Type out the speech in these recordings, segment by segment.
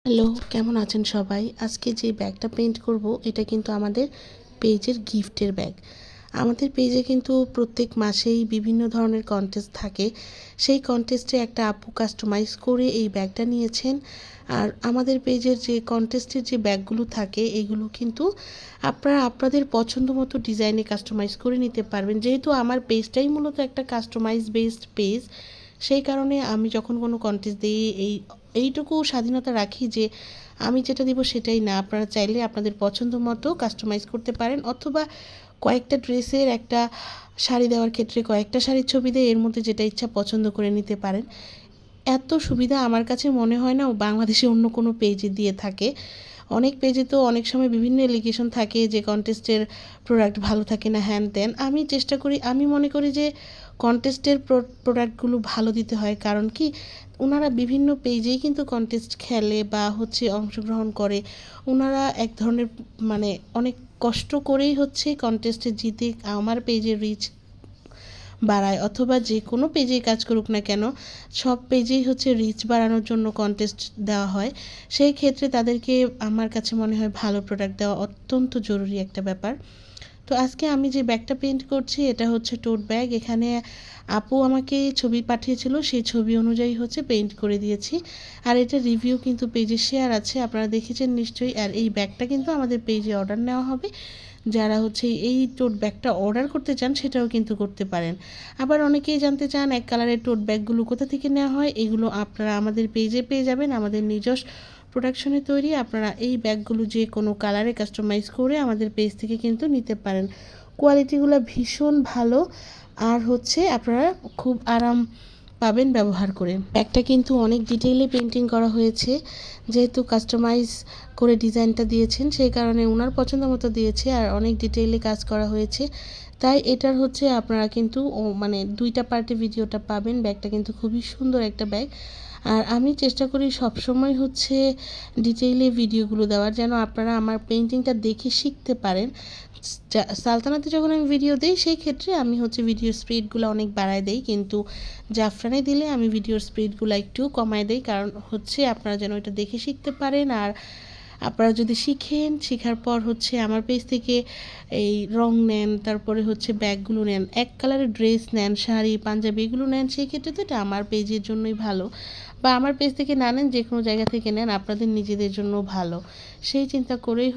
Hello, কেমন আছেন সবাই? আজকে যে ব্যাগটা পেইন্ট করব এটা কিন্তু আমাদের পেজের গিফটের ব্যাগ। আমাদের পেজে কিন্তু প্রত্যেক মাসেই বিভিন্ন ধরনের কন্টেস্ট থাকে। সেই কন্টেস্টে একটা আপু কাস্টমাইজ করে এই ব্যাগটা নিয়েছেন। আর আমাদের পেজের যে কন্টেস্টের যে ব্যাগগুলো থাকে এগুলো কিন্তু আপনারা আপনাদের পছন্দ মতো ডিজাইনে কাস্টমাইজ করে নিতে পারবেন। যেহেতু আমার পেজটাই মূলত একটা কাস্টমাইজ বেসড পেজ, সেই কারণে আমি যখন কোনো কন্টেস্ট দিই এইটুকু স্বাধীনতা রাখি যে আমি যেটা দিব সেটাই না, আপনারা চাইলে আপনাদের পছন্দ মতো কাস্টমাইজ করতে পারেন, অথবা কয়েকটা ড্রেসের একটা শাড়ি দেওয়ার ক্ষেত্রে কয়েকটা শাড়ির ছবি দিয়ে এর মধ্যে যেটা ইচ্ছা পছন্দ করে নিতে পারেন। এত সুবিধা আমার কাছে মনে হয় না বাংলাদেশে অন্য কোনো পেজে দিয়ে থাকে। অনেক পেজে তো অনেক সময় বিভিন্ন এলিগেশন থাকে যে কন্টেস্টের প্রোডাক্ট ভালো থাকে না, হ্যান ত্যান। আমি মনে করি যে কন্টেস্টের প্রোডাক্টগুলো ভালো দিতে হয়। কারণ কি, ওনারা বিভিন্ন পেজেই কিন্তু কন্টেস্ট খেলে বা অংশগ্রহণ করে। ওনারা এক ধরনের মানে অনেক কষ্ট করেই কন্টেস্টে জিতে আমার পেজের রিচ বাড়ায়, অথবা যে কোনো পেজেই কাজ করুক না কেন, সব পেজেই রিচ বাড়ানোর জন্য কন্টেস্ট দেওয়া হয়। সেই ক্ষেত্রে তাদেরকে আমার কাছে মনে হয় ভালো প্রোডাক্ট দেওয়া অত্যন্ত জরুরি একটা ব্যাপার। তো আজকে আমি যে ব্যাগটা পেইন্ট করছি এটা টোট ব্যাগ। এখানে আপু আমাকে ছবি পাঠিয়েছিল, সেই ছবি অনুযায়ী পেইন্ট করে দিয়েছি। আর এটা রিভিউ কিন্তু পেজে শেয়ার আছে, আপনারা দেখেছেন নিশ্চয়ই। আর এই ব্যাগটা কিন্তু আমাদের পেজে অর্ডার নেওয়া হবে। যারা এই টোট ব্যাগটা অর্ডার করতে চান সেটাও কিন্তু করতে পারেন। আবার অনেকেই জানতে চান এক কালারের টোট ব্যাগগুলো কোথা থেকে নেওয়া হয়। এগুলো আপনারা আমাদের পেজে পেয়ে যাবেন, আমাদের নিজস্ব প্রোডাকশনে তৈরি। আপনারা এই ব্যাগগুলো যে কোনো কালারে কাস্টমাইজ করে আমাদের পেজ থেকে কিন্তু নিতে পারেন। কোয়ালিটিগুলো ভীষণ ভালো, আর আপনারা খুব আরাম পাবেন ব্যবহার করে। ব্যাগটা কিন্তু অনেক ডিটেইলে পেন্টিং করা হয়েছে, যেহেতু কাস্টমাইজ করে ডিজাইনটা দিয়েছেন সেই কারণে ওনার পছন্দ মতো দিয়েছে, আর অনেক ডিটেইলে কাজ করা হয়েছে। তাই এটার আপনারা কিন্তু মানে দুইটা পার্টে ভিডিওটা পাবেন। ব্যাগটা কিন্তু খুবই সুন্দর একটা ব্যাগ। আর আমি চেষ্টা করি সবসময় ডিটেইলে ভিডিওগুলো দেওয়ার, যেন আপনারা আমার পেইন্টিংটা দেখে শিখতে পারেন। সালতানাতে যখন আমি ভিডিও দিই সেই ক্ষেত্রে আমি ভিডিওর স্পিডগুলো অনেক বাড়ায় দেই, কিন্তু জাফরানে দিলে আমি ভিডিওর স্পিডগুলো একটু কমায় দেই। কারণ আপনারা যেন এটা দেখে শিখতে পারেন। আর আপনারা যদি শেখার পর আমার পেজ থেকে এই রং নেন, তারপরে ব্যাগগুলো নেন, এক কালারের ড্রেস নেন, শাড়ি পাঞ্জাবি এগুলো নেন, সেই ক্ষেত্রে তো এটা আমার পেজের জন্যই ভালো। বা আমার পেজ থেকে না নেন, যে কোনো জায়গা থেকে নেন, আপনাদের নিজেদের জন্য ভালো। সেই চিন্তা করেই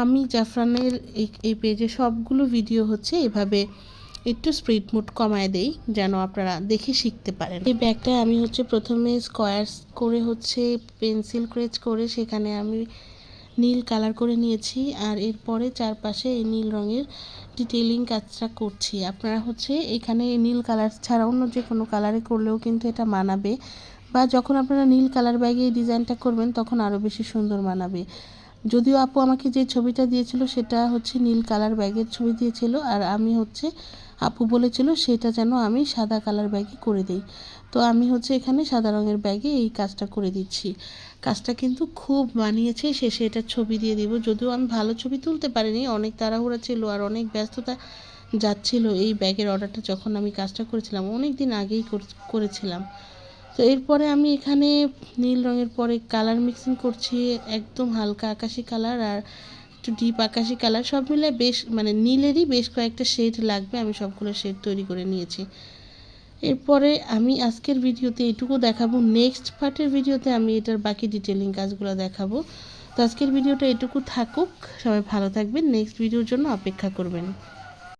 আমি জাফরানের এই পেজে সবগুলো ভিডিও এভাবে একটু স্পিড মোড কমায় দেই, যেন আপনারা দেখে শিখতে পারেন। এই ব্যাগটা আমি প্রথমে স্কোয়ারস করে পেন্সিল ক্রেচ করে সেখানে আমি নীল কালার করে নিয়েছি। আর এরপরে চারপাশে এই নীল রঙের ডিটেইলিং কাজটা করছি। আপনারা এখানে নীল কালার ছাড়া অন্য যে কোনো কালারে করলেও কিন্তু এটা মানাবে, বা যখন আপনারা নীল কালার ব্যাগে এই ডিজাইনটা করবেন তখন আরও বেশি সুন্দর মানাবে। যদিও আপু আমাকে যে ছবিটা দিয়েছিল সেটা নীল কালার ব্যাগের ছবি দিয়েছিল, আর আমি আপু বলেছিল সেটা যেন আমি সাদা কালার ব্যাগে করে দিই। তো আমি এখানে সাদা রঙের ব্যাগে এই কাজটা করে দিচ্ছি। কাজটা কিন্তু খুব মানিয়েছে। শেষে এটার ছবি দিয়ে দিব। যদিও আমি ভালো ছবি তুলতে পারিনি, অনেক তাড়াহুড়া ছিল আর অনেক ব্যস্ততা যাচ্ছিল। এই ব্যাগের অর্ডারটা যখন আমি কাজটা করেছিলাম অনেক দিন আগেই করেছিলাম। তো এরপরে আমি এখানে নীল রঙের পরে কালার মিক্সিং করছি, একদম হালকা আকাশি কালার আর একটু ডিপ আকাশি কালার, সব মিলে বেশ নীলেরই বেশ কয়েকটা শেড লাগবে। আমি সবগুলো শেড তৈরি করে নিয়েছি। এরপরে আমি আজকের ভিডিওতে এটুকু দেখাবো, নেক্সট পার্টের ভিডিওতে আমি এটার বাকি ডিটেলিং কাজগুলো দেখাবো। তো আজকের ভিডিওটা এটুকু থাকুক, সবাই ভালো থাকবেন, নেক্সট ভিডিওর জন্য অপেক্ষা করবেন।